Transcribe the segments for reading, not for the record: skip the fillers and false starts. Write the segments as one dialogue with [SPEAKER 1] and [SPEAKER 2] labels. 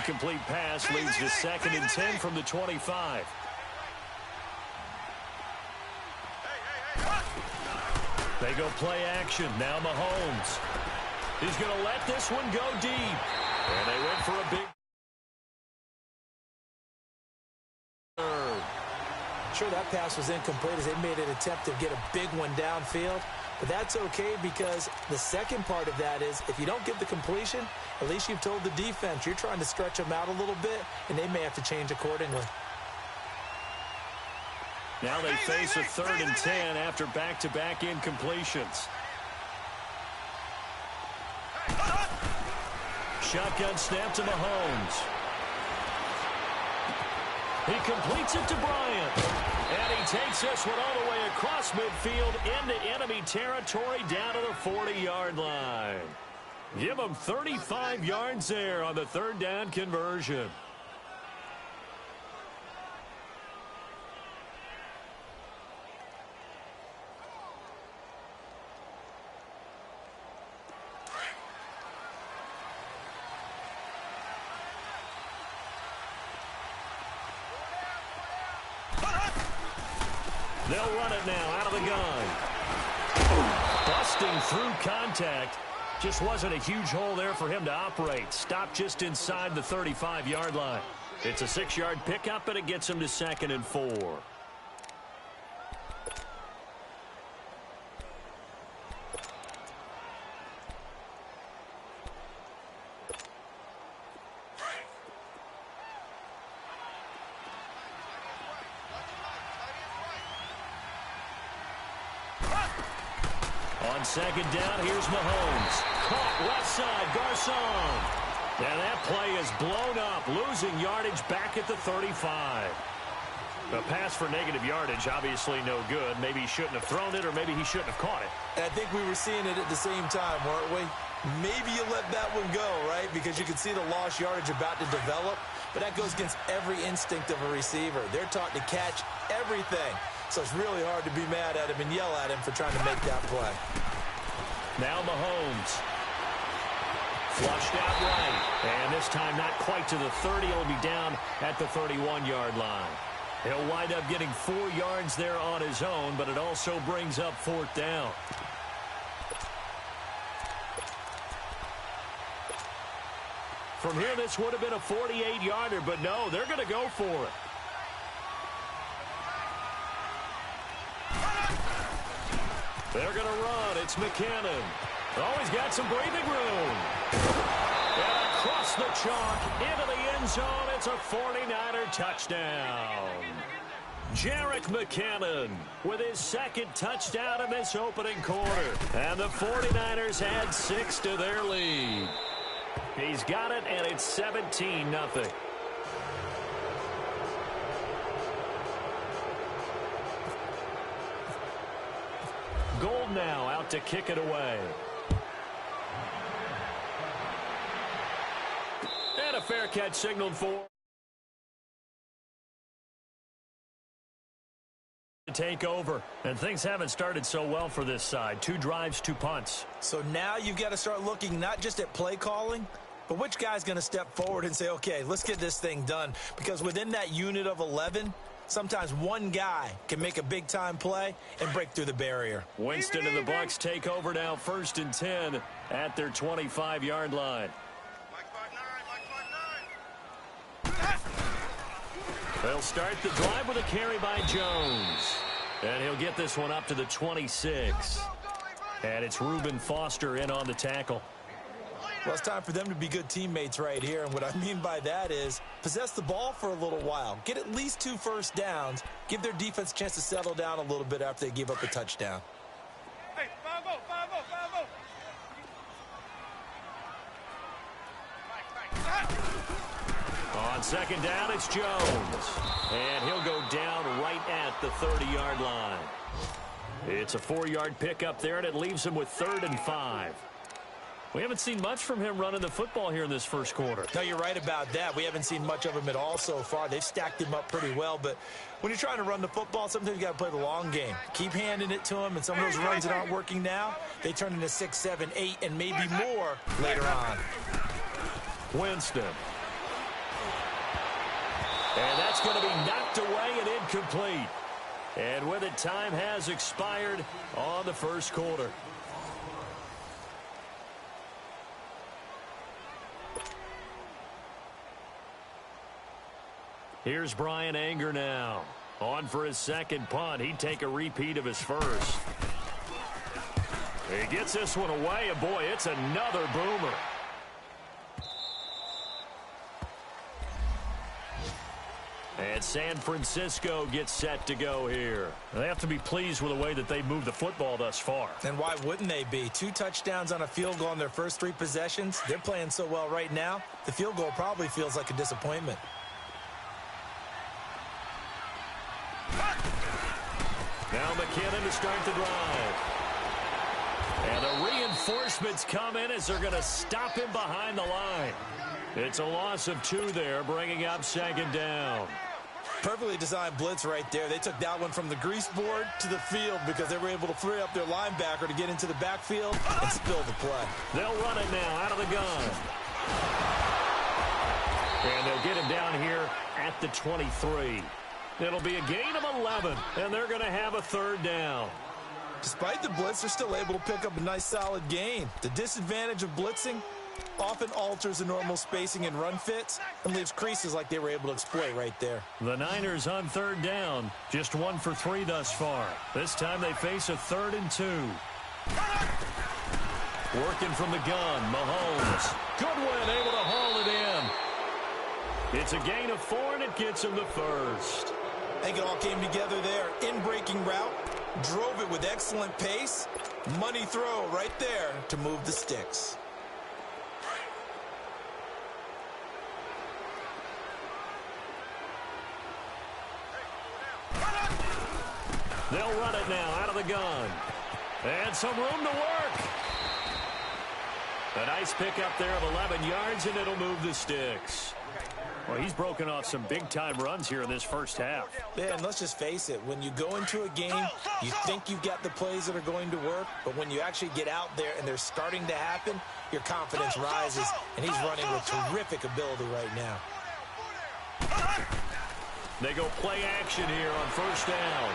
[SPEAKER 1] incomplete pass leads to 2nd and 10 from the 25. They go play action. Now Mahomes. He's going to let this one go deep. And they went for a big...
[SPEAKER 2] Sure, that pass was incomplete as they made an attempt to get a big one downfield. But that's okay because the second part of that is if you don't get the completion, at least you've told the defense you're trying to stretch them out a little bit, and they may have to change accordingly.
[SPEAKER 1] Now they face a 3rd and 10 after back-to-back incompletions. Shotgun snap to Mahomes. He completes it to Bryant. And he takes this one all the way across midfield into enemy territory down to the 40-yard line. Give him 35 yards there on the 3rd down conversion. They'll run it now out of the gun. Busting through contact. Just wasn't a huge hole there for him to operate. Stopped just inside the 35-yard line. It's a 6-yard pickup, and it gets him to 2nd and 4. On 2nd down, here's Mahomes. Caught left side, Garcon. And that play is blown up, losing yardage back at the 35. A pass for negative yardage, obviously no good. Maybe he shouldn't have thrown it, or maybe he shouldn't have caught it.
[SPEAKER 2] And I think we were seeing it at the same time, weren't we? Maybe you let that one go, right? Because you can see the lost yardage about to develop. But that goes against every instinct of a receiver. They're taught to catch everything. So it's really hard to be mad at him and yell at him for trying to make that play.
[SPEAKER 1] Now Mahomes. Flushed out right. And this time not quite to the 30. He'll be down at the 31-yard line. He'll wind up getting 4 yards there on his own, but it also brings up 4th down. From here, this would have been a 48-yarder, but no, they're going to go for it. They're going to run. It's McKinnon. Oh, he's got some breathing room. And across the chalk, into the end zone. It's a 49er touchdown. Jerick McKinnon with his 2nd touchdown in this opening quarter. And the 49ers add 6 to their lead. He's got it, and it's 17-0. Gold now out to kick it away. And a fair catch signaled for. To take over. And things haven't started so well for this side. 2 drives, 2 punts.
[SPEAKER 2] So now you've got to start looking not just at play calling, but which guy's going to step forward and say, okay, let's get this thing done. Because within that unit of 11, sometimes one guy can make a big-time play and break through the barrier.
[SPEAKER 1] Winston and the Bucs take over now, 1st and 10 at their 25-yard line. They'll start the drive with a carry by Jones. And he'll get this one up to the 26. And it's Reuben Foster in on the tackle.
[SPEAKER 2] Well, it's time for them to be good teammates right here. And what I mean by that is possess the ball for a little while. Get at least 2 first downs. Give their defense a chance to settle down a little bit after they give up a touchdown.
[SPEAKER 3] Hey, 5-0, 5-0, 5-0.
[SPEAKER 1] On 2nd down, it's Jones. And he'll go down right at the 30-yard line. It's a 4-yard pickup there, and it leaves him with 3rd and 5. We haven't seen much from him running the football here in this first quarter.
[SPEAKER 2] No, you're right about that. We haven't seen much of him at all so far. They've stacked him up pretty well, but when you're trying to run the football, sometimes you got to play the long game. Keep handing it to him, and some of those runs that aren't working now, they turn into 6, 7, 8, and maybe more later on.
[SPEAKER 1] Winston. That's going to be knocked away and incomplete. And with it, time has expired on the first quarter. Here's Brian Anger now. On for his second punt. He'd take a repeat of his first. He gets this one away, and boy, it's another boomer. And San Francisco gets set to go here.
[SPEAKER 4] They have to be pleased with the way that they moved the football thus far.
[SPEAKER 2] And why wouldn't they be? 2 touchdowns on a field goal in their first 3 possessions. They're playing so well right now, the field goal probably feels like a disappointment.
[SPEAKER 1] Now McKinnon to start the drive. And the reinforcements come in as they're going to stop him behind the line. It's a loss of 2 there, bringing up second down.
[SPEAKER 2] Perfectly designed blitz right there. They took that one from the grease board to the field because they were able to free up their linebacker to get into the backfield and spill the play.
[SPEAKER 1] They'll run it now out of the gun. And they'll get him down here at the 23. It'll be a gain of 11, and they're going to have a third down.
[SPEAKER 2] Despite the blitz, they're still able to pick up a nice solid gain. The disadvantage of blitzing often alters the normal spacing and run fits and leaves creases like they were able to exploit right there.
[SPEAKER 1] The Niners on third down, just 1 for 3 thus far. This time they face a 3rd and 2. Working from the gun, Mahomes. Goodwin able to haul it in. It's a gain of 4, and it gets him the first.
[SPEAKER 2] I think it all came together there. In-breaking route, drove it with excellent pace. Money throw right there to move the sticks.
[SPEAKER 1] They'll run it now out of the gun. And some room to work. A nice pickup there of 11 yards, and it'll move the sticks.
[SPEAKER 4] Well, he's broken off some big-time runs here in this first half.
[SPEAKER 2] Yeah, and let's just face it. When you go into a game, you think you've got the plays that are going to work, but when you actually get out there and they're starting to happen, your confidence rises, and he's running with terrific ability right now.
[SPEAKER 1] They go play action here on first down.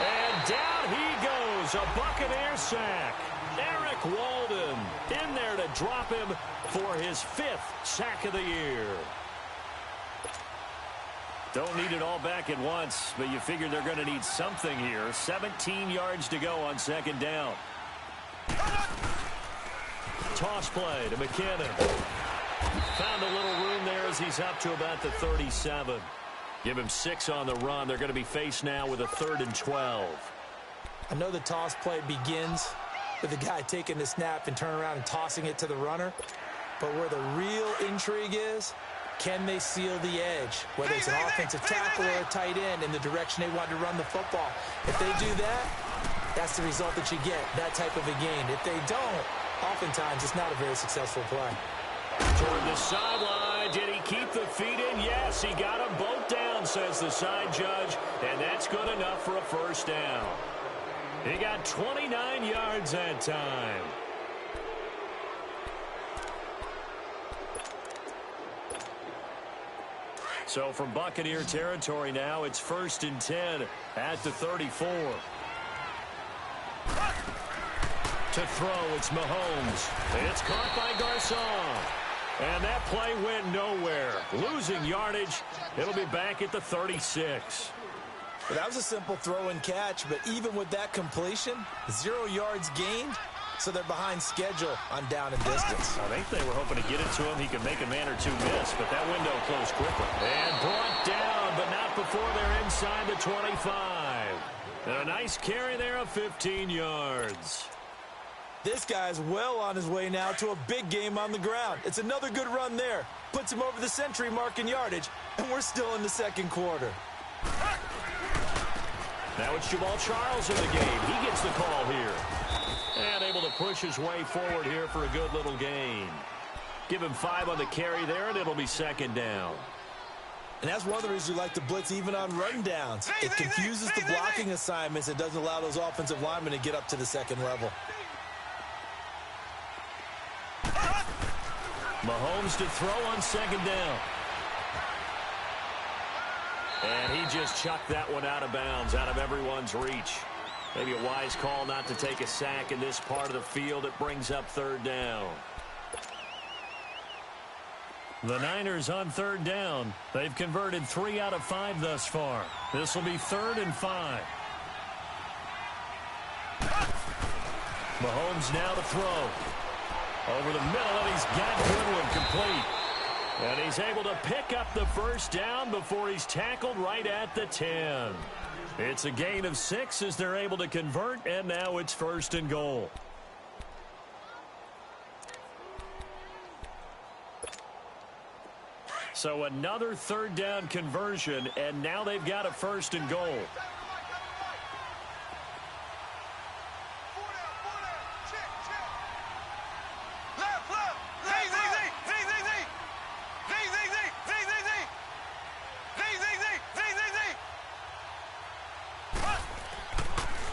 [SPEAKER 1] And down he goes, a Buccaneer sack. Eric Walden in there to drop him for his 5th sack of the year. Don't need it all back at once, but you figure they're going to need something here. 17 yards to go on second down. Toss play to McKinnon. Found a little room there as he's up to about the 37. Give him 6 on the run. They're going to be faced now with a 3rd and 12.
[SPEAKER 2] I know the toss play begins with the guy taking the snap and turning around and tossing it to the runner. But where the real intrigue is, can they seal the edge? Whether it's an offensive tackle or a tight end in the direction they want to run the football. If they do that, that's the result that you get, that type of a gain. If they don't, oftentimes it's not a very successful play.
[SPEAKER 1] Toward the sideline, did he keep the feet in? Yes, he got them both down, says the side judge, and that's good enough for a first down. He got 29 yards that time. So from Buccaneer territory now, it's 1st and 10 at the 34. To throw, it's Mahomes. It's caught by Garcon. And that play went nowhere. Losing yardage. It'll be back at the 36.
[SPEAKER 2] Well, that was a simple throw and catch, but even with that completion, 0 yards gained, so they're behind schedule on down and distance.
[SPEAKER 4] I think they were hoping to get it to him. He could make a man or 2 miss, but that window closed quickly.
[SPEAKER 1] And brought down, but not before they're inside the 25. And a nice carry there of 15 yards.
[SPEAKER 2] This guy's well on his way now to a big game on the ground. It's another good run there. Puts him over the century mark in yardage, and we're still in the second quarter.
[SPEAKER 1] Now it's Jamal Charles in the game. He gets the call here. And able to push his way forward here for a good little gain. Give him 5 on the carry there, and it'll be second down.
[SPEAKER 2] And that's one of the reasons we like to blitz even on run downs. It confuses the blocking assignments. It doesn't allow those offensive linemen to get up to the second level.
[SPEAKER 1] Mahomes to throw on second down. And he just chucked that one out of bounds, out of everyone's reach. Maybe a wise call not to take a sack in this part of the field. It brings up third down. The Niners on third down. They've converted 3 out of 5 thus far. This will be 3rd and 5. Mahomes now to throw. Over the middle, and he's got Goodwin complete. And he's able to pick up the first down before he's tackled right at the 10. It's a gain of 6 as they're able to convert, and now it's 1st and goal. So another third down conversion, and now they've got a 1st and goal.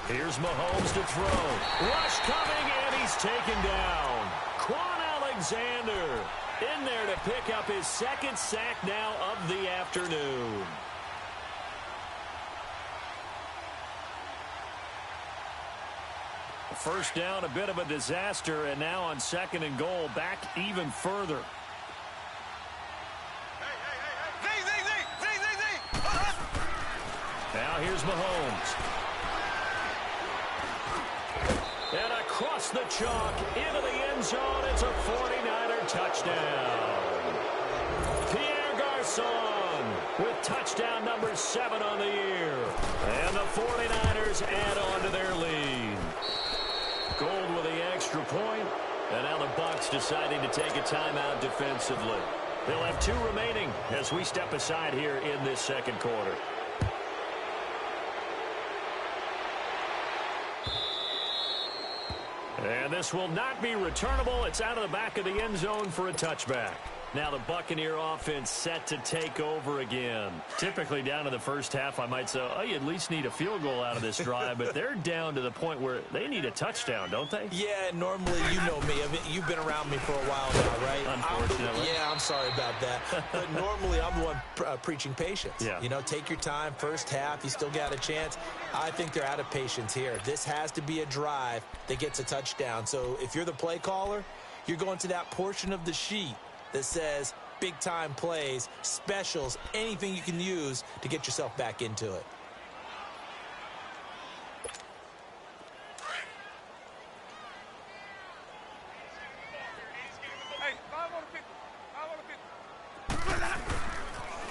[SPEAKER 1] Here's Mahomes to throw. Rush coming, and he's taken down. Quan Alexander in there to pick up his 2nd sack now of the afternoon. First down, a bit of a disaster, and now on 2nd and goal, back even further. Now here's Mahomes. And across the chalk, into the end zone, it's a 49er touchdown. Pierre Garçon with touchdown number 7 on the year. And the 49ers add on to their lead. Gold with the extra point, and now the Bucs deciding to take a timeout defensively. They'll have 2 remaining as we step aside here in this 2nd quarter. And this will not be returnable. It's out of the back of the end zone for a touchback. Now the Buccaneer offense set to take over again. Typically down to the first half, I might say, oh, you at least need a field goal out of this drive. But they're down to the point where they need a touchdown, don't they?
[SPEAKER 2] Yeah, normally, you know me. I mean, you've been around me for a while now, right?
[SPEAKER 1] Unfortunately.
[SPEAKER 2] I'm sorry about that. But normally, I'm the one preaching patience.
[SPEAKER 1] Yeah.
[SPEAKER 2] You know, take your time. First half, you still got a chance. I think they're out of patience here. This has to be a drive that gets a touchdown. So if you're the play caller, you're going to that portion of the sheet that says big-time plays, specials, anything you can use to get yourself back into it.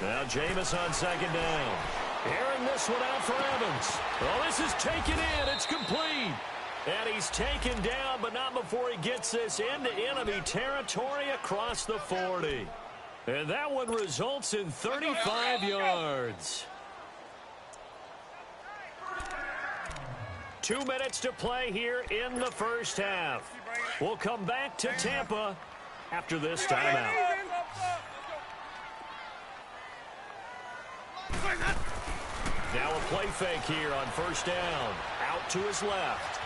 [SPEAKER 1] Now Jameis on 2nd down. Airing this one out for Evans. Oh, this is taken in. It's complete. And he's taken down, but not before he gets this into enemy territory across the 40. And that one results in 35 yards. 2 minutes to play here in the first half. We'll come back to Tampa after this timeout. Now a play fake here on 1st down. Out to his left.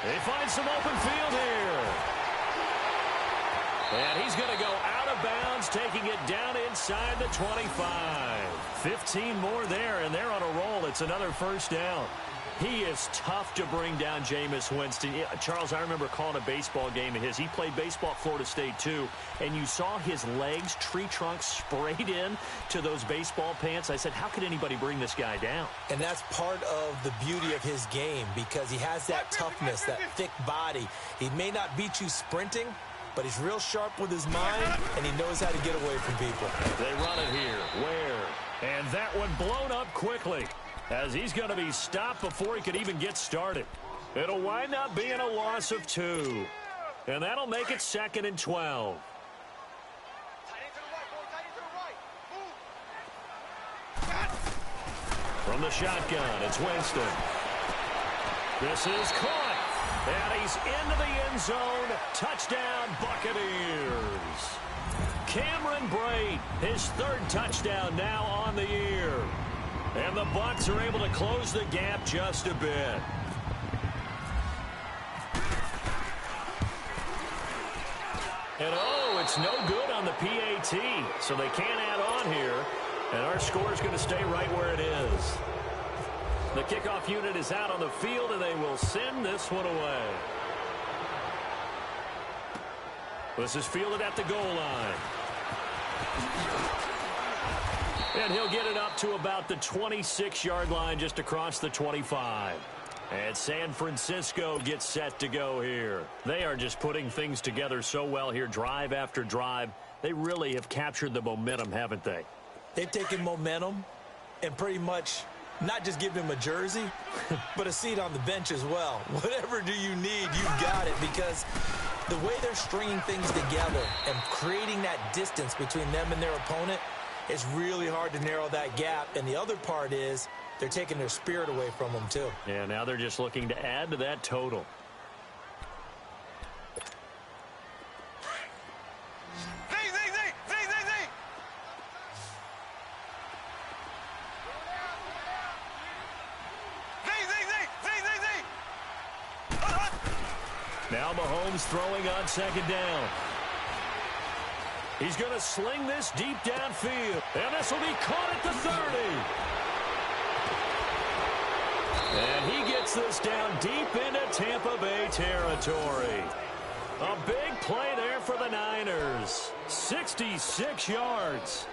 [SPEAKER 1] They find some open field here. And he's going to go out of bounds, taking it down inside the 25. 15 more there, and they're on a roll. It's another 1st down. He is tough to bring down, Jameis Winston. Charles, I remember calling a baseball game of his. He played baseball at Florida State, too, and you saw his legs, tree trunks sprayed in to those baseball pants. I said, how could anybody bring this guy down?
[SPEAKER 2] And that's part of the beauty of his game because he has that toughness, that thick body. He may not beat you sprinting, but he's real sharp with his mind, and he knows how to get away from people.
[SPEAKER 1] They run it here. Where? And that one blown up quickly, as he's going to be stopped before he could even get started. It'll wind up being a loss of 2. And that'll make it 2nd and 12. From the shotgun, it's Winston. This is caught. And he's into the end zone. Touchdown, Buccaneers. Cameron Brate, his 3rd touchdown now on the year. And the Bucs are able to close the gap just a bit. And oh, it's no good on the PAT, so they can't add on here. And our score is going to stay right where it is. The kickoff unit is out on the field, and they will send this one away. This is fielded at the goal line. And he'll get it up to about the 26-yard line, just across the 25. And San Francisco gets set to go here. They are just putting things together so well here, drive after drive. They really have captured the momentum, haven't they?
[SPEAKER 2] They've taken momentum and pretty much not just given him a jersey, but a seat on the bench as well. Whatever do you need, you've got it, because the way they're stringing things together and creating that distance between them and their opponent, it's really hard to narrow that gap. And the other part is they're taking their spirit away from them, too.
[SPEAKER 1] Yeah, now they're just looking to add to that total. Now Mahomes throwing on second down. He's going to sling this deep downfield. And this will be caught at the 30. And he gets this down deep into Tampa Bay territory. A big play there for the Niners. 66 yards.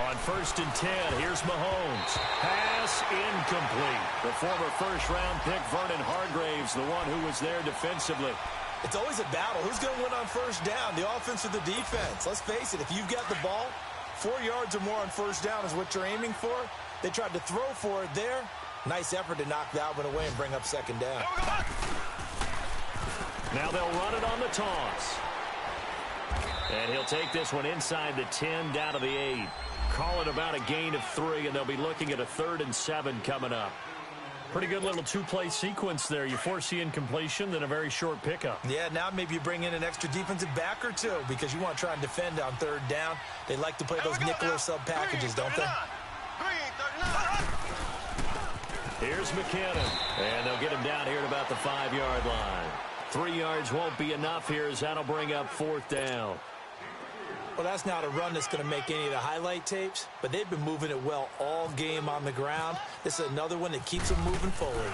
[SPEAKER 1] On 1st and 10, here's Mahomes. Pass incomplete. The former first-round pick, Vernon Hargreaves, the one who was there defensively.
[SPEAKER 2] It's always a battle. Who's going to win on first down, the offense or the defense? Let's face it, if you've got the ball, 4 yards or more on first down is what you're aiming for. They tried to throw for it there. Nice effort to knock that one away and bring up second down.
[SPEAKER 1] Now they'll run it on the toss. And he'll take this one inside the 10, down to the 8. Call it about a gain of 3, and they'll be looking at a 3rd and 7 coming up. Pretty good little two-play sequence there. You force the incompletion, then a very short pickup.
[SPEAKER 2] Yeah, now maybe you bring in an extra defensive back or two because you want to try and defend on 3rd down. They like to play those nickel or sub packages, don't they?
[SPEAKER 1] Here's McKinnon, and they'll get him down here at about the 5-yard line. 3 yards won't be enough here, as that'll bring up 4th down.
[SPEAKER 2] Well, that's not a run that's going to make any of the highlight tapes, but they've been moving it well all game on the ground. This is another one that keeps them moving forward.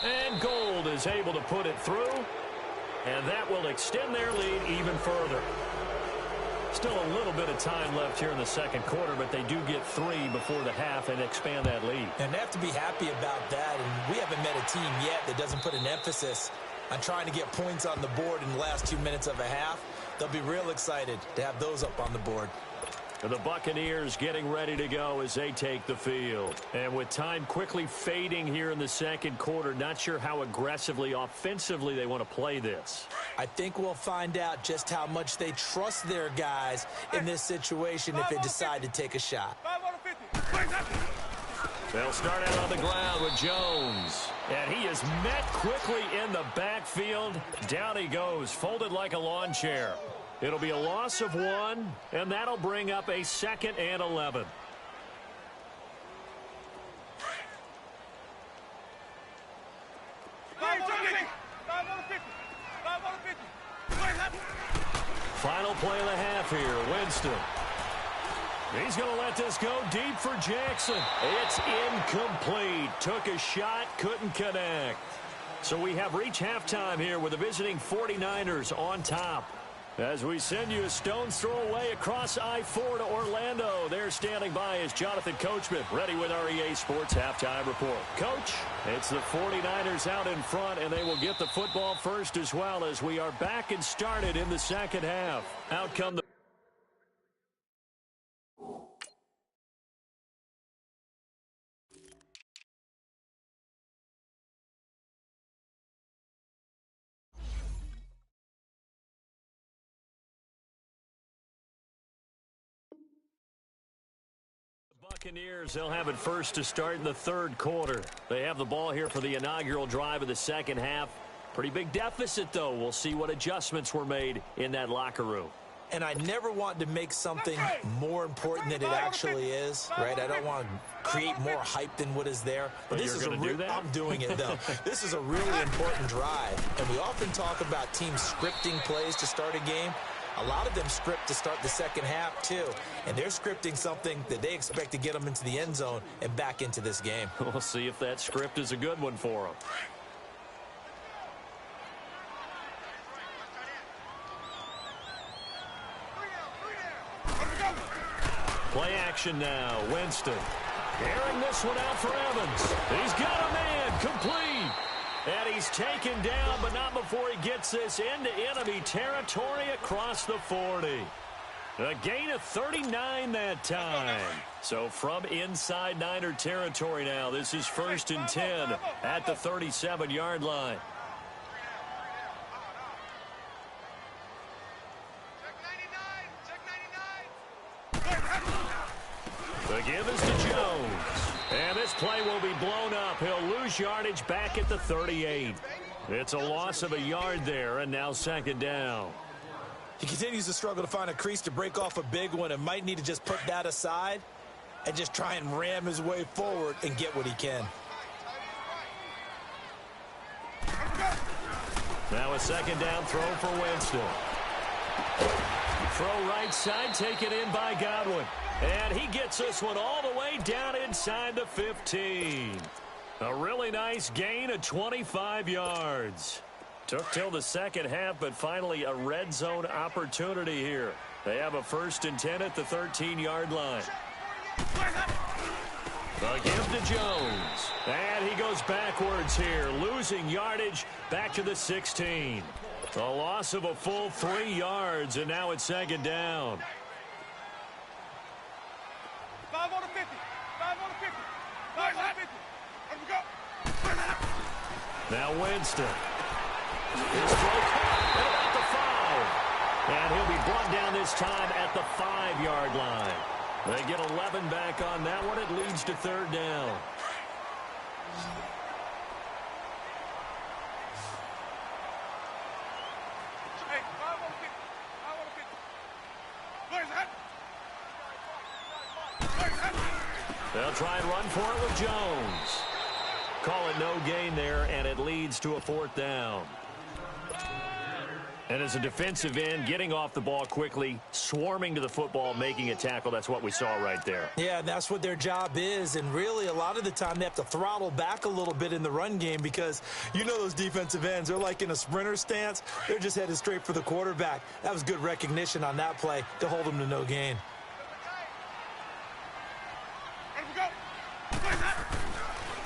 [SPEAKER 1] And Gold is able to put it through, and that will extend their lead even further. Still a little bit of time left here in the second quarter, but they do get 3 before the half and expand that lead.
[SPEAKER 2] And they have to be happy about that, and we haven't met a team yet that doesn't put an emphasis on trying to get points on the board in the last 2 minutes of a half. They'll be real excited to have those up on the board.
[SPEAKER 1] And the Buccaneers getting ready to go as they take the field. And with time quickly fading here in the second quarter, not sure how aggressively, offensively they want to play this.
[SPEAKER 2] I think we'll find out just how much they trust their guys in this situation if they decide to take a shot.
[SPEAKER 1] They'll start out on the ground with Jones. And he is met quickly in the backfield. Down he goes, folded like a lawn chair. It'll be a loss of 1, and that'll bring up a 2nd and 11. Final play of the half here, Winston. He's going to let this go deep for Jackson. It's incomplete. Took a shot, couldn't connect. So we have reached halftime here with the visiting 49ers on top. As we send you a stone's throw away across I-4 to Orlando. There standing by is Jonathan Coachman, ready with our EA Sports Halftime Report. Coach, it's the 49ers out in front, and they will get the football first as well, as we are back and started in the second half. Out come the Buccaneers. They'll have it first to start in the third quarter. They have the ball here for the inaugural drive of the second half. Pretty big deficit, though. We'll see what adjustments were made in that locker room.
[SPEAKER 2] and I never want to make something more important than it actually is, right? I don't want to create more hype than what is there. But this is I'm doing it, though. This is a really important drive, and we often talk about teams scripting plays to start a game. A lot of them script to start the second half, too. And they're scripting something that they expect to get them into the end zone and back into this game.
[SPEAKER 1] We'll see if that script is a good one for them. Play action now. Winston airing this one out for Evans. He's got a man complete. And he's taken down, but not before he gets this into enemy territory across the 40. A gain of 39 that time. So from inside Niner territory now, this is 1st and 10 at the 37-yard line. The give is to Jones. And this play will be blown up. He'll lose yardage back at the 38. It's a loss of a yard there, and now 2nd down.
[SPEAKER 2] He continues to struggle to find a crease to break off a big one and might need to just put that aside and just try and ram his way forward and get what he can.
[SPEAKER 1] Now a 2nd down throw for Winston. Throw right side, taken in by Godwin. And he gets this one all the way down inside the 15. A really nice gain of 25 yards. Took till the second half, but finally a red zone opportunity here. They have a 1st and 10 at the 13-yard line. The give to Jones. And he goes backwards here, losing yardage back to the 16. A loss of a full 3 yards, and now it's 2nd down.
[SPEAKER 3] 5 on the 50. 5 on the 50. 5 on the 50. Here we go.
[SPEAKER 1] Now Winston. His throw caught at about the 5. And he'll be brought down this time at the 5-yard line. They get 11 back on that one. It leads to 3rd down.
[SPEAKER 3] Hey, 5 on the 50. 5 on the 50. Where's that?
[SPEAKER 1] They'll try and run for it with Jones. Call it no gain there, and it leads to a 4th down. And as a defensive end, getting off the ball quickly, swarming to the football, making a tackle, that's what we saw right there.
[SPEAKER 2] Yeah, that's what their job is, and really a lot of the time they have to throttle back a little bit in the run game because you know those defensive ends, they're like in a sprinter stance. They're just headed straight for the quarterback. That was good recognition on that play to hold them to no gain.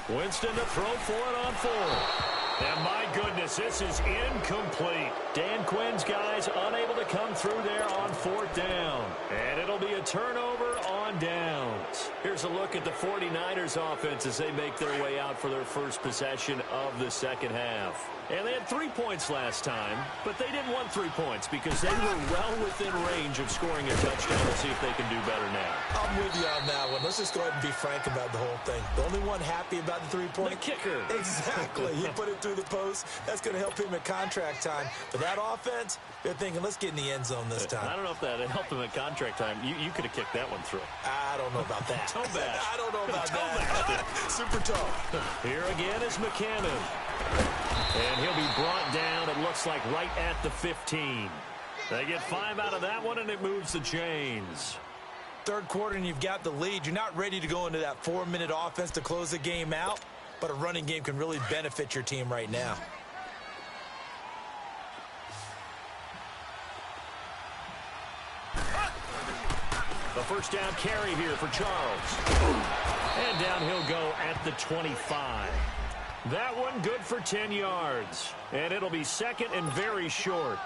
[SPEAKER 1] Winston to throw for it on 4th. And my goodness, this is incomplete. Dan Quinn's guys unable to come through there on 4th down. And it'll be a turnover on downs. Here's a look at the 49ers offense as they make their way out for their first possession of the second half. And they had 3 points last time, but they didn't want 3 points because they were well within range of scoring a touchdown. We'll see if they can do better now.
[SPEAKER 2] I'm with you on that one. Let's just go ahead and be frank about the whole thing. The only one happy about the 3-point?
[SPEAKER 1] The kicker.
[SPEAKER 2] Exactly. He put it through the post. That's going to help him at contract time. But that offense, they're thinking, let's get in the end zone this time.
[SPEAKER 1] I don't know if that helped him at contract time. You could have kicked that one through.
[SPEAKER 2] I don't know about that.
[SPEAKER 1] Toe bash.
[SPEAKER 2] I don't know about that. Super tough.
[SPEAKER 1] Here again is McCannon. And he'll be brought down, it looks like, right at the 15. They get 5 out of that one, and it moves the chains.
[SPEAKER 2] Third quarter, and you've got the lead. You're not ready to go into that 4-minute offense to close the game out, but a running game can really benefit your team right now.
[SPEAKER 1] The first down carry here for Charles. And down he'll go at the 25. That one good for 10 yards. And it'll be 2nd and very short.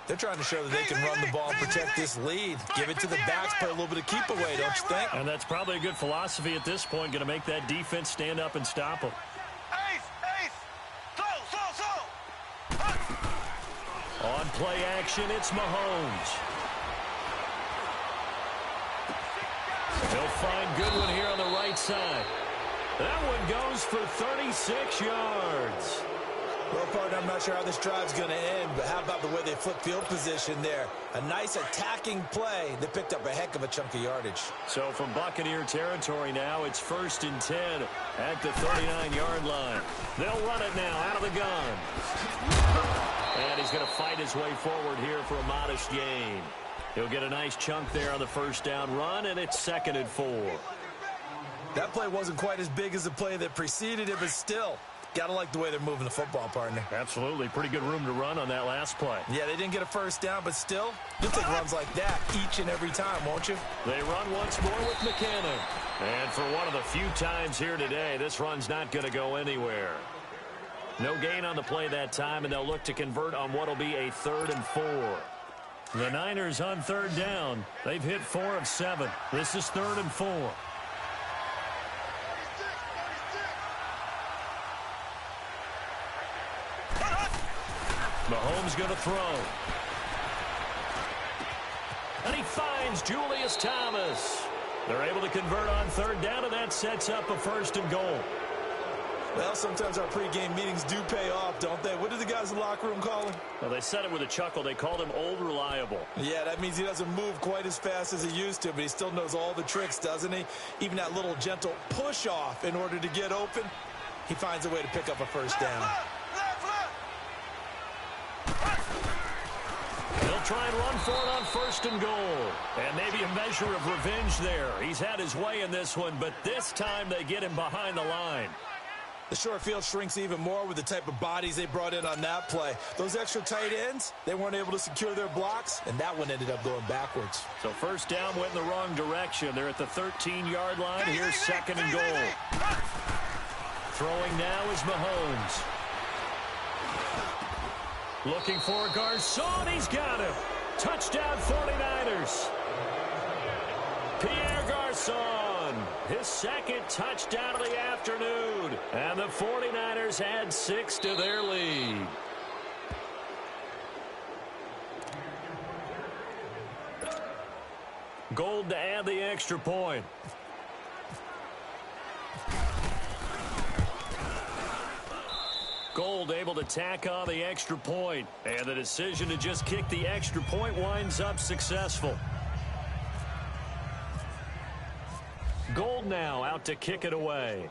[SPEAKER 2] They're trying to show that they can run the ball and protect this lead. Give it to the backs, play a little bit of keep away, don't you think?
[SPEAKER 1] And that's probably a good philosophy at this point, going to make that defense stand up and stop them. On play action, it's Mahomes. He'll find Goodwin here on the right side. That one goes for 36 yards.
[SPEAKER 2] Well, partner, I'm not sure how this drive's going to end, but how about the way they flip field position there? A nice attacking play that picked up a heck of a chunk of yardage.
[SPEAKER 1] So from Buccaneer territory now, it's 1st and 10 at the 39-yard line. They'll run it now out of the gun. And he's going to fight his way forward here for a modest gain. He'll get a nice chunk there on the first down run, and it's 2nd and 4.
[SPEAKER 2] That play wasn't quite as big as the play that preceded it, but still, got to like the way they're moving the football, partner.
[SPEAKER 1] Absolutely. Pretty good room to run on that last play.
[SPEAKER 2] Yeah, they didn't get a first down, but still, you'll take runs like that each and every time, won't you?
[SPEAKER 1] They run once more with McKinnon. And for one of the few times here today, this run's not going to go anywhere. No gain on the play that time, and they'll look to convert on what will be a 3rd and 4. The Niners on 3rd down. They've hit 4 of 7. This is 3rd and 4. Mahomes going to throw. And he finds Julius Thomas. They're able to convert on 3rd down, and that sets up a 1st and goal.
[SPEAKER 2] Well, sometimes our pregame meetings do pay off, don't they? What did the guys in the locker room call him?
[SPEAKER 1] Well, they said it with a chuckle. They called him Old Reliable.
[SPEAKER 2] Yeah, that means he doesn't move quite as fast as he used to, but he still knows all the tricks, doesn't he? Even that little gentle push-off in order to get open, he finds a way to pick up a first down.
[SPEAKER 1] They'll try and run for it on 1st and goal. And maybe a measure of revenge there. He's had his way in this one, but this time they get him behind the line.
[SPEAKER 2] The short field shrinks even more with the type of bodies they brought in on that play. Those extra tight ends, they weren't able to secure their blocks, and that one ended up going backwards.
[SPEAKER 1] So 1st down went in the wrong direction. They're at the 13-yard line. Here's 2nd and goal. Throwing now is Mahomes. Looking for Garcon. He's got him. Touchdown 49ers. Pierre Garcon, his 2nd touchdown of the afternoon. And the 49ers add 6 to their lead. Gold to add the extra point. Gold able to tack on the extra point. And the decision to just kick the extra point winds up successful. Gold now out to kick it away.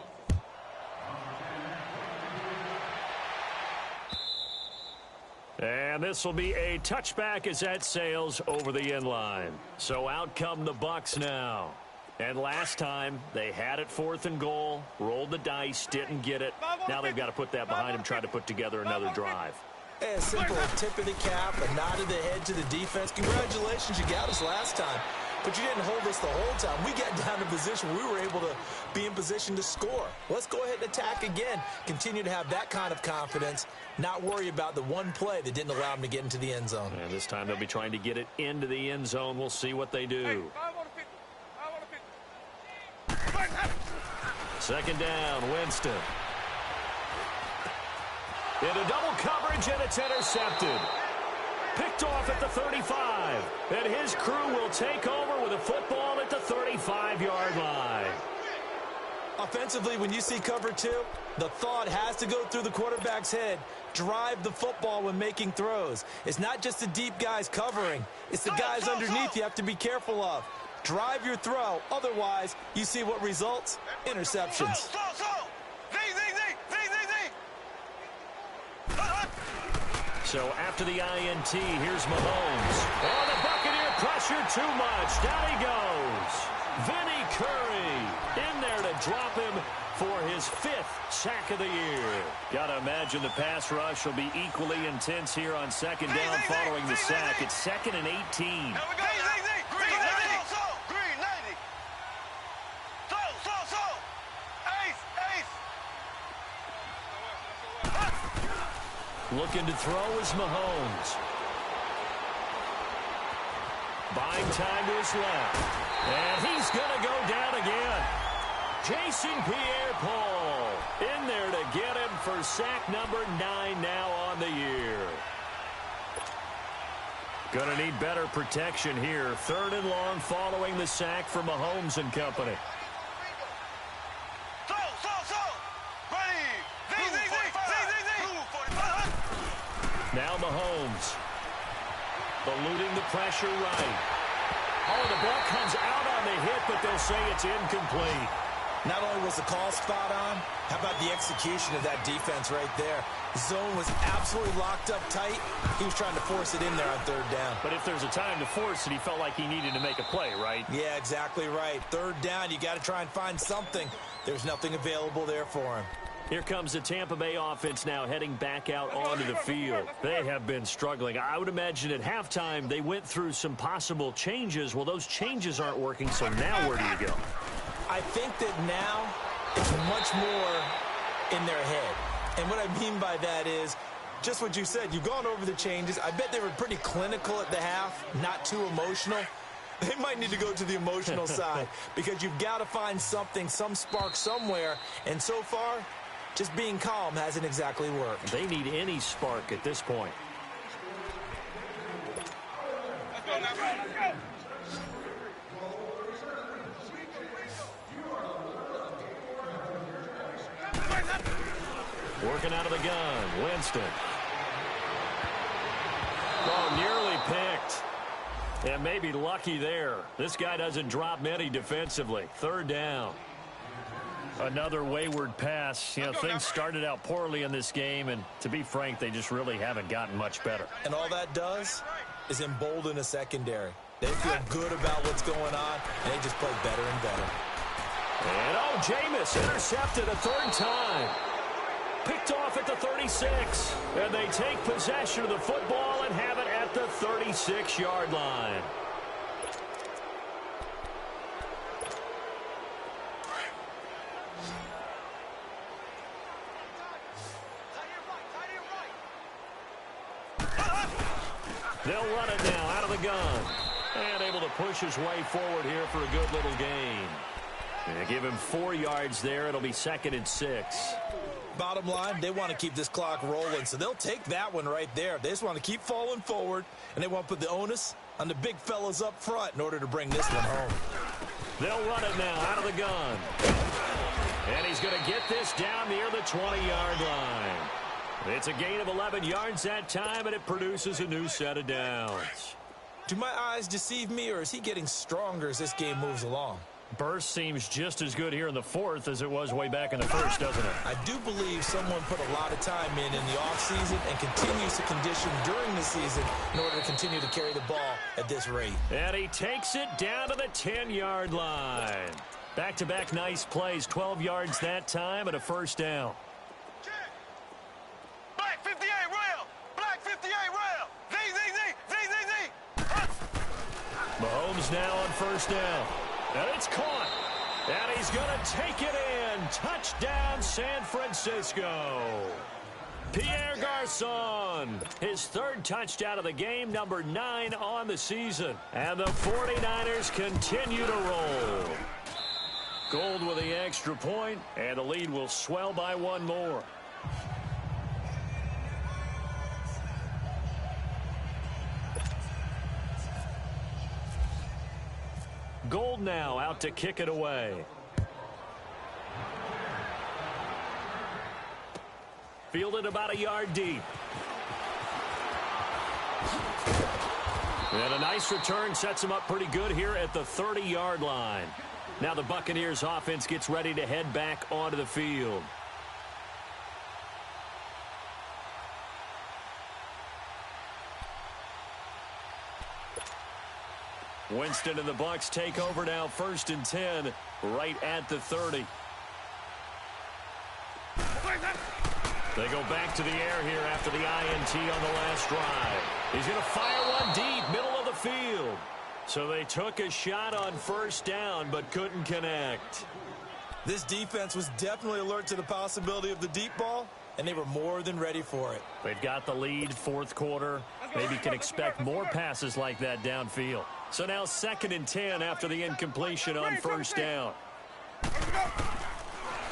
[SPEAKER 1] And this will be a touchback as that sails over the end line. So out come the Bucs now. And last time, they had it 4th and goal, rolled the dice, didn't get it. Now they've got to put that behind them, try to put together another drive.
[SPEAKER 2] A simple tip of the cap, a nod of the head to the defense. Congratulations, you got us last time. But you didn't hold us the whole time. We got down in position. We were able to be in position to score. Let's go ahead and attack again. Continue to have that kind of confidence. Not worry about the one play that didn't allow them to get into the end zone.
[SPEAKER 1] And this time they'll be trying to get it into the end zone. We'll see what they do. 2nd down, Winston. Into double coverage, and it's intercepted. Picked off at the 35. And his crew will take over with a football at the 35-yard line.
[SPEAKER 2] Offensively, when you see cover 2, the thought has to go through the quarterback's head. Drive the football when making throws. It's not just the deep guys covering. It's the guys underneath you have to be careful of. Drive your throw. Otherwise, you see what results? Interceptions.
[SPEAKER 1] So after the INT, here's Mahomes. Oh, the Buccaneer pressure too much. Down he goes. Vinny Curry in there to drop him for his 5th sack of the year. Got to imagine the pass rush will be equally intense here on 2nd down following the sack. It's 2nd and 18. Looking to throw is Mahomes. Buying time to his left. And he's going to go down again. Jason Pierre-Paul in there to get him for sack number 9 now on the year. Going to need better protection here. 3rd and long following the sack for Mahomes and company. Now Mahomes. Eluding the pressure right. Oh, the ball comes out on the hit, but they'll say it's incomplete.
[SPEAKER 2] Not only was the call spot on, how about the execution of that defense right there? The zone was absolutely locked up tight. He was trying to force it in there on third down.
[SPEAKER 1] But if there's a time to force it, he felt like he needed to make a play, right?
[SPEAKER 2] Yeah, exactly right. Third down, you got to try and find something. There's nothing available there for him.
[SPEAKER 1] Here comes the Tampa Bay offense now heading back out onto the field. They have been struggling. I would imagine at halftime they went through some possible changes. Well, those changes aren't working, so now where do you go?
[SPEAKER 2] I think that now it's much more in their head. And what I mean by that is just what you said. You've gone over the changes. I bet they were pretty clinical at the half, not too emotional. They might need to go to the emotional side because you've got to find something, some spark somewhere. And so far, just being calm hasn't exactly worked.
[SPEAKER 1] They need any spark at this point.
[SPEAKER 3] Let's go now, let's go.
[SPEAKER 1] Working out of the gun, Winston. Oh, nearly picked. And maybe lucky there. This guy doesn't drop many defensively. Third down. Another wayward pass. You know, things started out poorly in this game, and to be frank, they just really haven't gotten much better.
[SPEAKER 2] And all that does is embolden a secondary. They feel good about what's going on, and they just play better and better.
[SPEAKER 1] And, oh, Jameis intercepted a third time. Picked off at the 36. And they take possession of the football and have it at the 36-yard line. They'll run it now out of the gun. And able to push his way forward here for a good little gain. And they give him 4 yards there. It'll be 2nd and 6.
[SPEAKER 2] Bottom line, they want to keep this clock rolling, so they'll take that one right there. They just want to keep falling forward, and they want to put the onus on the big fellas up front in order to bring this one home.
[SPEAKER 1] They'll run it now out of the gun. And he's going to get this down near the 20-yard line. It's a gain of 11 yards that time, and it produces a new set of downs.
[SPEAKER 2] Do my eyes deceive me, or is he getting stronger as this game moves along?
[SPEAKER 1] Burst seems just as good here in the fourth as it was way back in the first, doesn't it?
[SPEAKER 2] I do believe someone put a lot of time in the offseason and continues to condition during the season in order to continue to carry the ball at this rate.
[SPEAKER 1] And he takes it down to the 10-yard line. Back-to-back nice plays, 12 yards that time and a first down.
[SPEAKER 3] Black 58 rail! Black 58 rail! Z!
[SPEAKER 1] Mahomes now on first down. And it's caught. And he's going to take it in. Touchdown, San Francisco. Pierre Garçon, his 3rd touchdown of the game, number 9 on the season. And the 49ers continue to roll. Gold with the extra point, and the lead will swell by 1 more. Gold now out to kick it away. Fielded about a yard deep. And a nice return sets him up pretty good here at the 30-yard line. Now the Buccaneers offense gets ready to head back onto the field. Winston and the Bucs take over now, 1st and 10, right at the 30. They go back to the air here after the INT on the last drive. He's going to fire one deep, middle of the field. So they took a shot on first down, but couldn't connect.
[SPEAKER 2] This defense was definitely alert to the possibility of the deep ball, and they were more than ready for it.
[SPEAKER 1] They've got the lead, 4th quarter. Maybe can expect more passes like that downfield. So now 2nd and 10 after the incompletion on first down.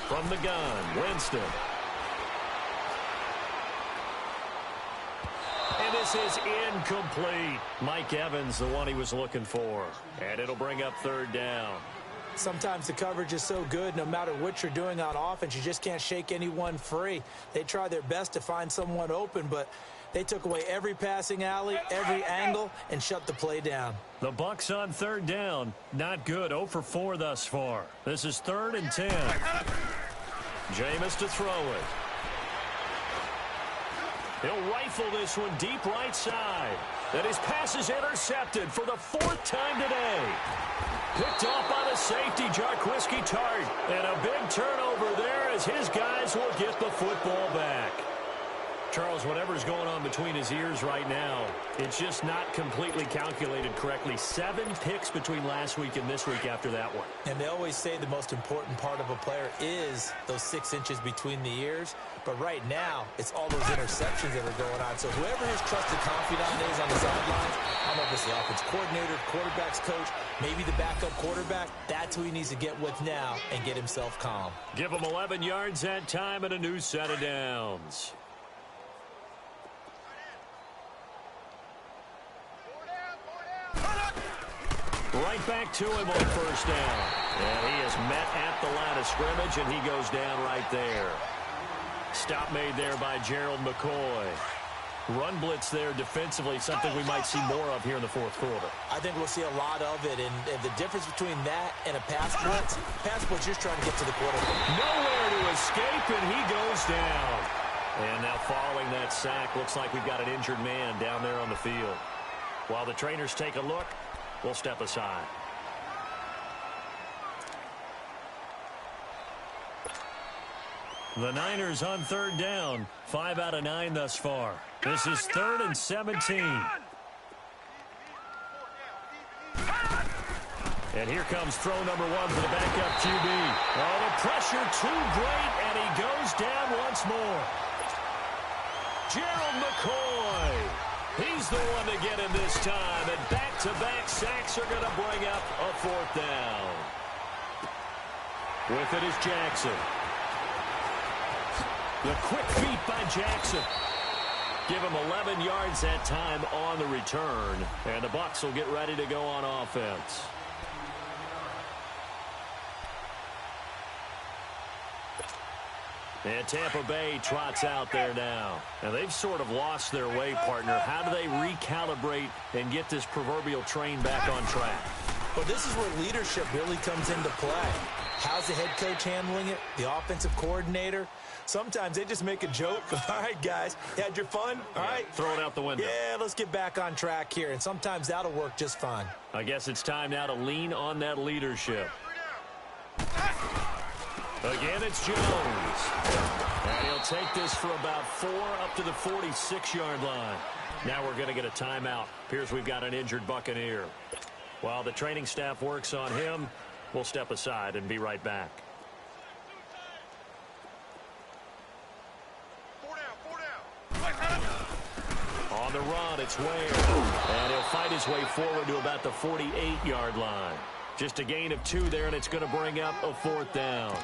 [SPEAKER 1] From the gun, Winston. And this is incomplete. Mike Evans, the one he was looking for. And it'll bring up 3rd down.
[SPEAKER 2] Sometimes the coverage is so good, no matter what you're doing on offense, you just can't shake anyone free. They try their best to find someone open, but They took away every passing alley, every angle, and shut the play down.
[SPEAKER 1] The Bucs on third down. Not good. 0 for 4 thus far. This is 3rd and 10. Jameis to throw it. He'll rifle this one deep right side. And his pass is intercepted for the 4th time today. Picked off by the safety, Jarquiski Tart. And a big turnover there as his guys will get the football back. Charles, whatever's going on between his ears right now, it's just not completely calculated correctly. 7 picks between last week and this week after that one.
[SPEAKER 2] And they always say the most important part of a player is those 6 inches between the ears. But right now, it's all those interceptions that are going on. So whoever his trusted confidant is on the sidelines, I don't know if it's the offense coordinator, quarterback's coach, maybe the backup quarterback, that's who he needs to get with now and get himself calm.
[SPEAKER 1] Give him 11 yards that time and a new set of downs. Right back to him on first down. And he is met at the line of scrimmage, and he goes down right there. Stop made there by Gerald McCoy. Run blitz there defensively, something we might see more of here in the 4th quarter.
[SPEAKER 2] I think we'll see a lot of it, and the difference between that and a pass blitz, you're trying to get to the quarterback.
[SPEAKER 1] Nowhere to escape, and he goes down. And now following that sack, looks like we've got an injured man down there on the field. While the trainers take a look, we'll step aside. The Niners on third down. 5 out of 9 thus far. This is 3rd and 17. And here comes throw number 1 for the backup QB. Oh, the pressure too great, and he goes down once more. Gerald McCoy. He's the one to get him this time, and back-to-back sacks are going to bring up a 4th down. With it is Jackson. The quick feet by Jackson. Give him 11 yards that time on the return, and the Bucs will get ready to go on offense. And Tampa Bay trots out there now. And they've sort of lost their way, partner. How do they recalibrate and get this proverbial train back on track?
[SPEAKER 2] Well, this is where leadership really comes into play. How's the head coach handling it? The offensive coordinator? Sometimes they just make a joke. All right, guys, you had your fun? All right.
[SPEAKER 1] Throw it out the window.
[SPEAKER 2] Yeah, let's get back on track here. And sometimes that'll work just fine.
[SPEAKER 1] I guess it's time now to lean on that leadership. Again, it's Jones. And he'll take this for about 4 up to the 46-yard line. Now we're going to get a timeout. Appears we've got an injured Buccaneer. While the training staff works on him, we'll step aside and be right back.
[SPEAKER 3] 4 down.
[SPEAKER 1] On the run, it's Ware. And he'll fight his way forward to about the 48-yard line. Just a gain of 2 there, and it's going to bring up a 4th down.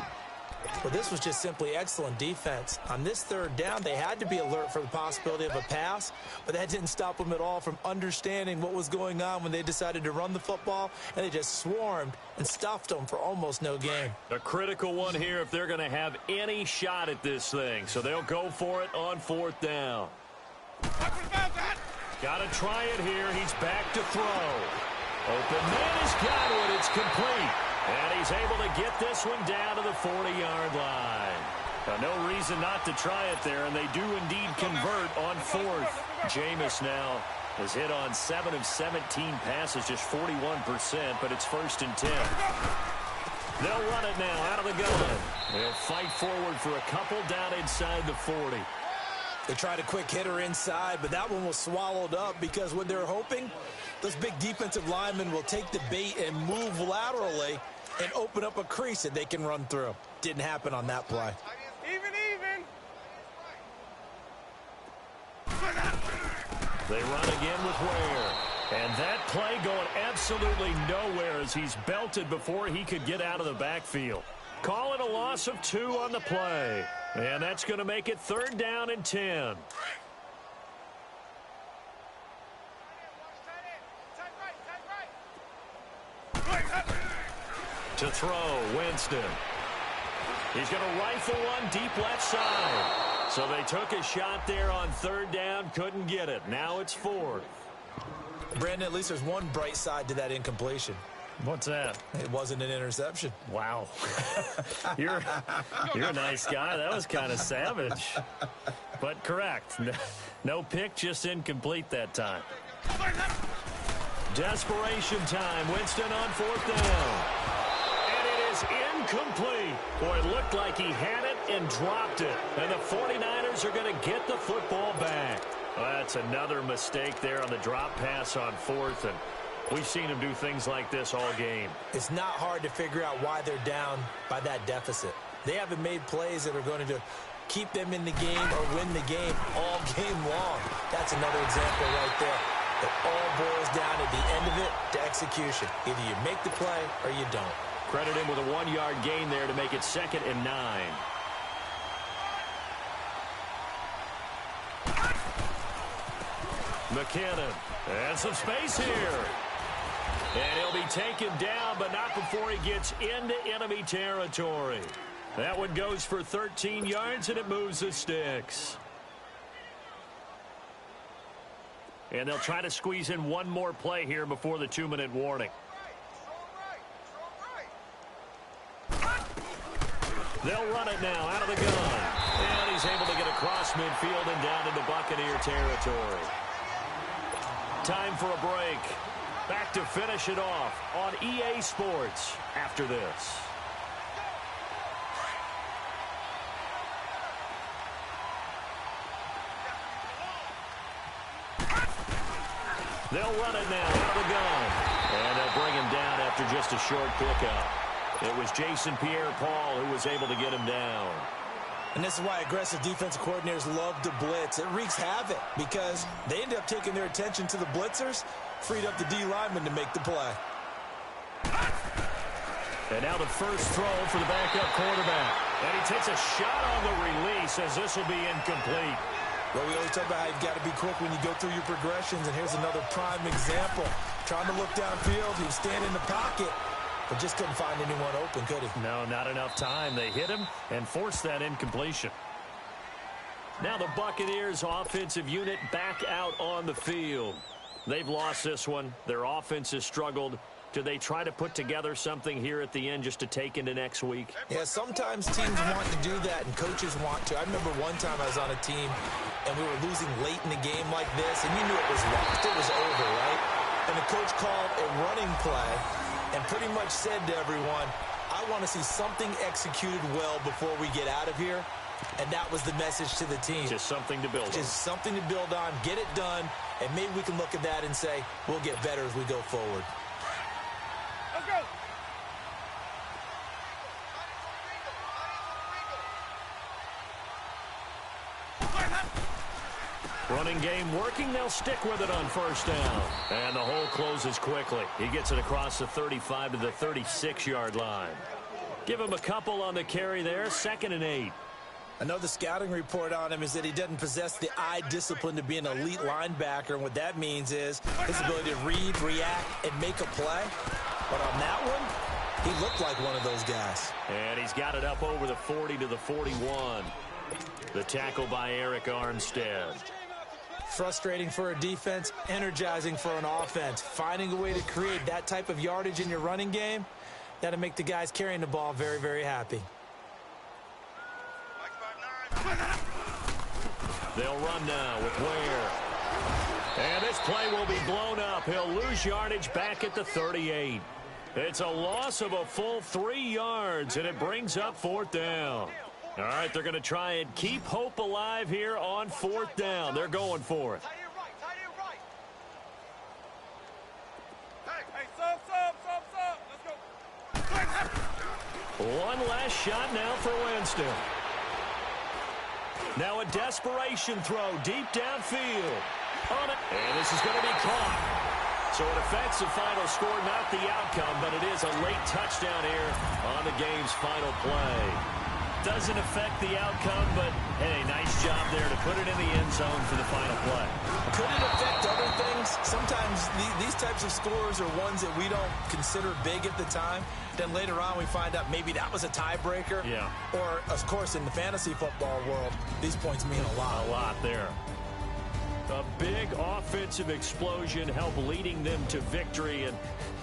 [SPEAKER 2] Well, this was just simply excellent defense. On this 3rd down, they had to be alert for the possibility of a pass, but that didn't stop them at all from understanding what was going on when they decided to run the football, and they just swarmed and stuffed them for almost no gain.
[SPEAKER 1] A critical one here if they're going to have any shot at this thing, so they'll go for it on 4th down. Got to try it here. He's back to throw. Open man has got it. It's complete. And he's able to get this one down to the 40-yard line. Now, no reason not to try it there, and they do indeed convert on 4th. Jameis now has hit on 7 of 17 passes, just 41%, but it's 1st and 10. They'll run it now out of the gun. They'll fight forward for a couple down inside the 40.
[SPEAKER 2] They tried a quick hitter inside, but that one was swallowed up because what they're hoping, those big defensive linemen will take the bait and move laterally and open up a crease that they can run through. Didn't happen on that play.
[SPEAKER 3] Even.
[SPEAKER 1] They run again with Ware. And that play going absolutely nowhere as he's belted before he could get out of the backfield. Call it a loss of 2 on the play. And that's going to make it 3rd down and 10. To throw, Winston. He's going to rifle one deep left side. So they took a shot there on third down, couldn't get it. Now it's fourth.
[SPEAKER 2] Brandon, at least there's one bright side to that incompletion.
[SPEAKER 4] What's that?
[SPEAKER 2] It wasn't an interception.
[SPEAKER 4] Wow. You're a nice guy. That was kind of savage. But correct. No pick, just incomplete that time.
[SPEAKER 1] Desperation time. Winston on fourth down. And it is incomplete. Boy, it looked like he had it and dropped it. And the 49ers are going to get the football back. Well, that's another mistake there on the drop pass on fourth. And we've seen him do things like this all game.
[SPEAKER 2] It's not hard to figure out why they're down by that deficit. They haven't made plays that are going to keep them in the game or win the game all game long. That's another example right there. It all boils down at the end of it to execution. Either you make the play or you don't.
[SPEAKER 1] Credit him with a 1-yard gain there to make it 2nd and 9. McKinnon. And some space here. And he'll be taken down, but not before he gets into enemy territory. That one goes for 13 yards, and it moves the sticks. And they'll try to squeeze in one more play here before the 2-minute warning. They'll run it now out of the gun. And he's able to get across midfield and down into Buccaneer territory. Time for a break. Back to finish it off on EA Sports after this. They'll run it now out of the gun. And they'll bring him down after just a short pickup. It was Jason Pierre-Paul who was able to get him down.
[SPEAKER 2] And this is why aggressive defensive coordinators love to blitz. It wreaks havoc because they end up taking their attention to the blitzers, freed up the D lineman to make the play.
[SPEAKER 1] And now the first throw for the backup quarterback. And he takes a shot on the release as this will be incomplete.
[SPEAKER 2] Well, we always talk about how you've got to be quick when you go through your progressions, and here's another prime example. Trying to look downfield, he was standing in the pocket, but just couldn't find anyone open, could he?
[SPEAKER 1] No, not enough time. They hit him and forced that incompletion. Now the Buccaneers offensive unit back out on the field. They've lost this one. Their offense has struggled. Do they try to put together something here at the end just to take into next week?
[SPEAKER 2] Yeah, sometimes teams want to do that and coaches want to. I remember one time I was on a team and we were losing late in the game like this, and you knew it was lost. It was over, right? And the coach called a running play and pretty much said to everyone, I want to see something executed well before we get out of here. And that was the message to the team.
[SPEAKER 1] Just something to build on.
[SPEAKER 2] Just something to build on, get it done, and maybe we can look at that and say, we'll get better as we go forward.
[SPEAKER 3] Let's go.
[SPEAKER 1] Running game working. They'll stick with it on first down. And the hole closes quickly. He gets it across the 35 to the 36-yard line. Give him a couple on the carry there. 2nd and 8.
[SPEAKER 2] I know the scouting report on him is that he doesn't possess the eye discipline to be an elite linebacker, and what that means is his ability to read, react, and make a play. But on that one, he looked like one of those guys.
[SPEAKER 1] And he's got it up over the 40 to the 41. The tackle by Eric Armstead.
[SPEAKER 2] Frustrating for a defense, energizing for an offense. Finding a way to create that type of yardage in your running game, that'll make the guys carrying the ball very, very happy.
[SPEAKER 1] They'll run now with Ware. And this play will be blown up. He'll lose yardage back at the 38. It's a loss of a full 3 yards, and it brings up 4th down. All right, they're going to try and keep hope alive here on 4th down. They're going for it.
[SPEAKER 3] Hey, sub. Let's go.
[SPEAKER 1] One last shot now for Winston. Now a desperation throw deep downfield. On it. And this is going to be caught. So it affects the final score, not the outcome, but it is a late touchdown here on the game's final play.
[SPEAKER 4] Doesn't affect the outcome, but, hey, nice job there to put it in the end zone for the final play.
[SPEAKER 2] Could it affect other things? Sometimes these types of scores are ones that we don't consider big at the time. Then later on we find out maybe that was a tiebreaker.
[SPEAKER 4] Yeah.
[SPEAKER 2] Or, of course, in the fantasy football world, these points mean a lot.
[SPEAKER 4] A lot there. A big offensive explosion helped leading them to victory. And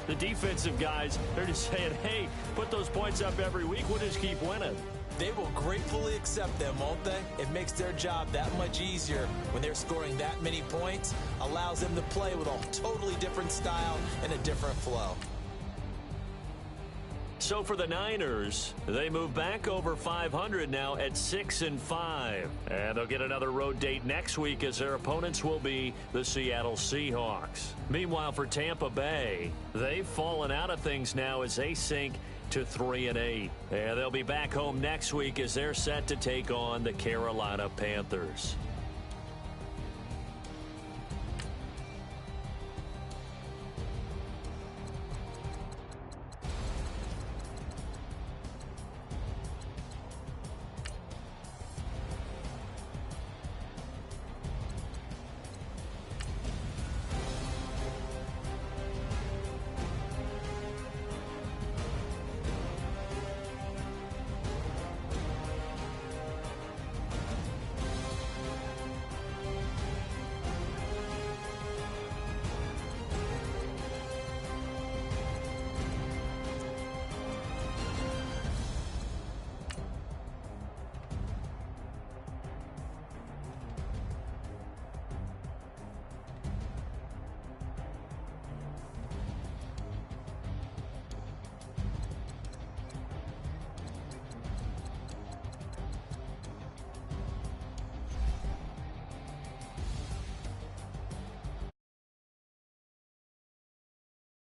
[SPEAKER 4] the defensive guys, they're just saying, hey, put those points up every week. We'll just keep winning.
[SPEAKER 2] They will gratefully accept them, won't they? It makes their job that much easier when they're scoring that many points, allows them to play with a totally different style and a different flow.
[SPEAKER 4] So for the Niners, they move back over 500 now at 6-5. And they'll get another road date next week as their opponents will be the Seattle Seahawks. Meanwhile, for Tampa Bay, they've fallen out of things now as they sink to 3-8. And they'll be back home next week as they're set to take on the Carolina Panthers.